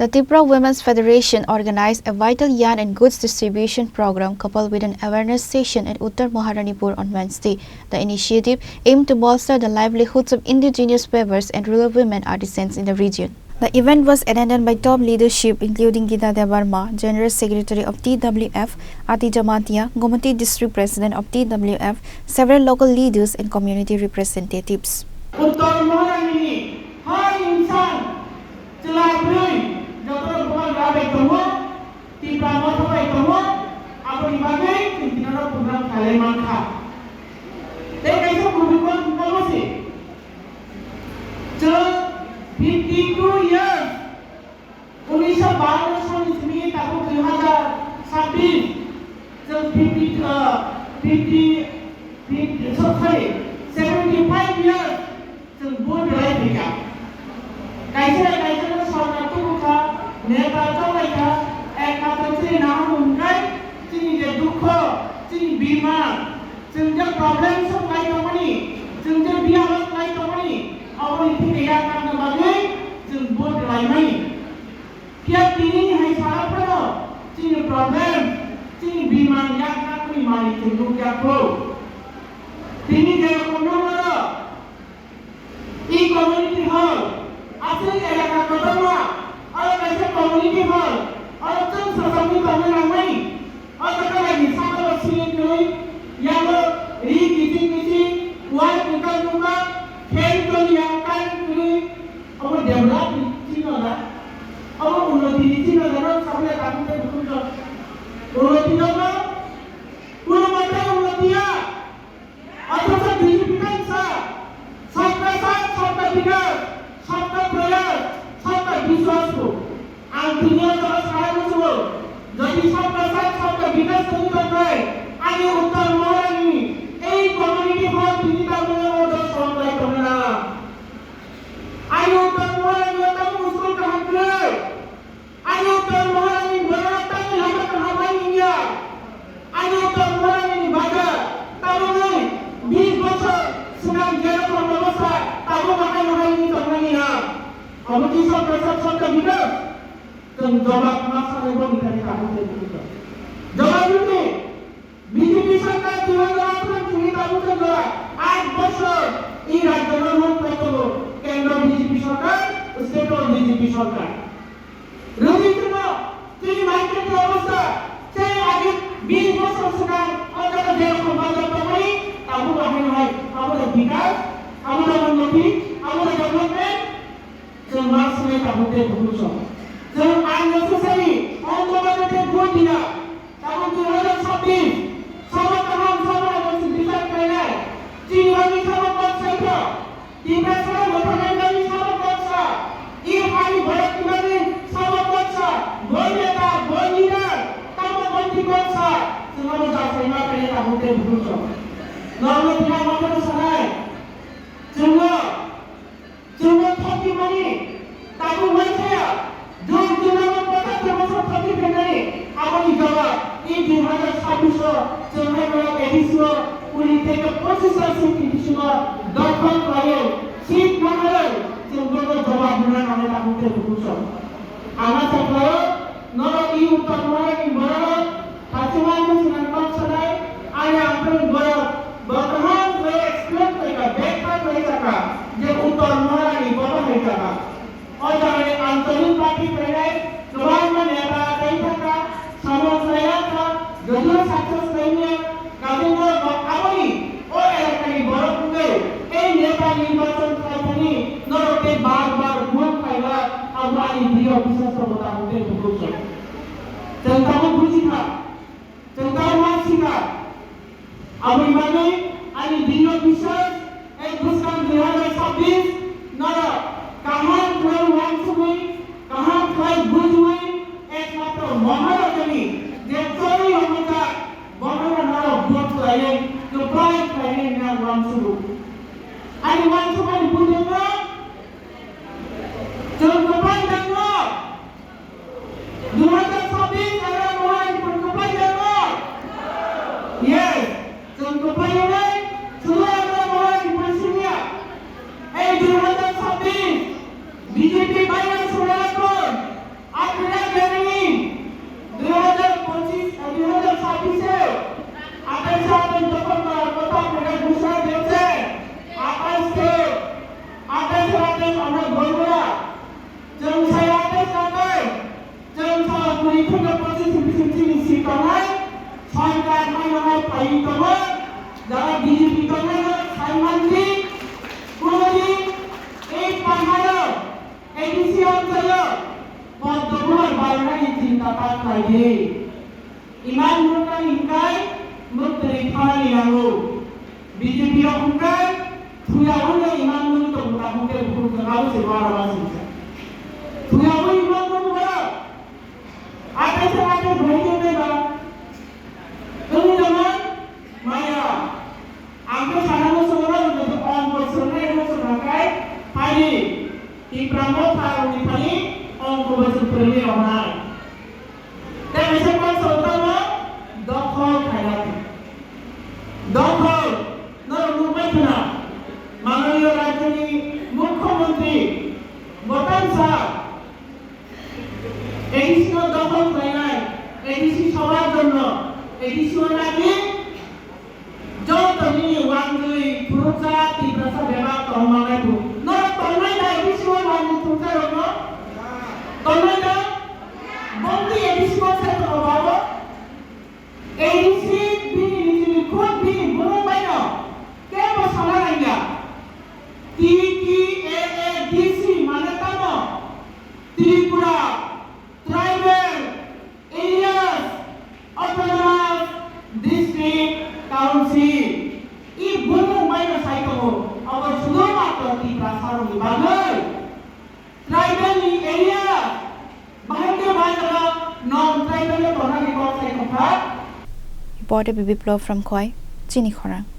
The Tripura Women's Federation organized a vital yarn and goods distribution program coupled with an awareness session at Uttar Maharanipur on Wednesday. The initiative aimed to bolster the livelihoods of indigenous weavers and rural women artisans in the region. The event was attended by top leadership including Gita Devarma, General Secretary of TWF, Ati Jamatia, Gomati District President of TWF, several local leaders and community representatives. BJP সরকার মানবায় পাইত যারা BJP দলের সাইমানজি কোনদিন এই পাহাড় ADC অঞ্চল পদ্মপুর বারণাই চিন্তা পাত লাগে ইমান মুরকা Inkai মুত্রি খালি নাও বিজেপি অহংকার থুয়াউনে ইমান মুরকা মুতামুকে ফুরকাও সেবার বাসিছে থুয়াউ ইমান মুরকা আতে সে আতে ভরিয়ে দেবা teman-teman Maya angka sarana semua untuk orang bersenai dengan sebagai hari di pramot hari ini orang bersenai orang dan misalkan terutama dokter kayak dokter normal mana Mangalaya Rajani Mukhyamantri Botan Sah edisi dokter kayak edisi সবার জন্য edisi lagi jauh tadi wangi berusaha tiba bebas tolong itu nah tolong dah edisi wangi berusaha loh tolong dah bukti edisi saya terbawa edisi bini kod bini belum banyak kayak masalah lagi TTAADC mana kamu Tripura tribal areas autonomous district council ibu mana saya tahu awal sudah atau tidak saru dibangun tribal area bahagia banyak non tribal orang di bawah saya tempat Reporter Bibiplov from Khoi, Chini Khorang.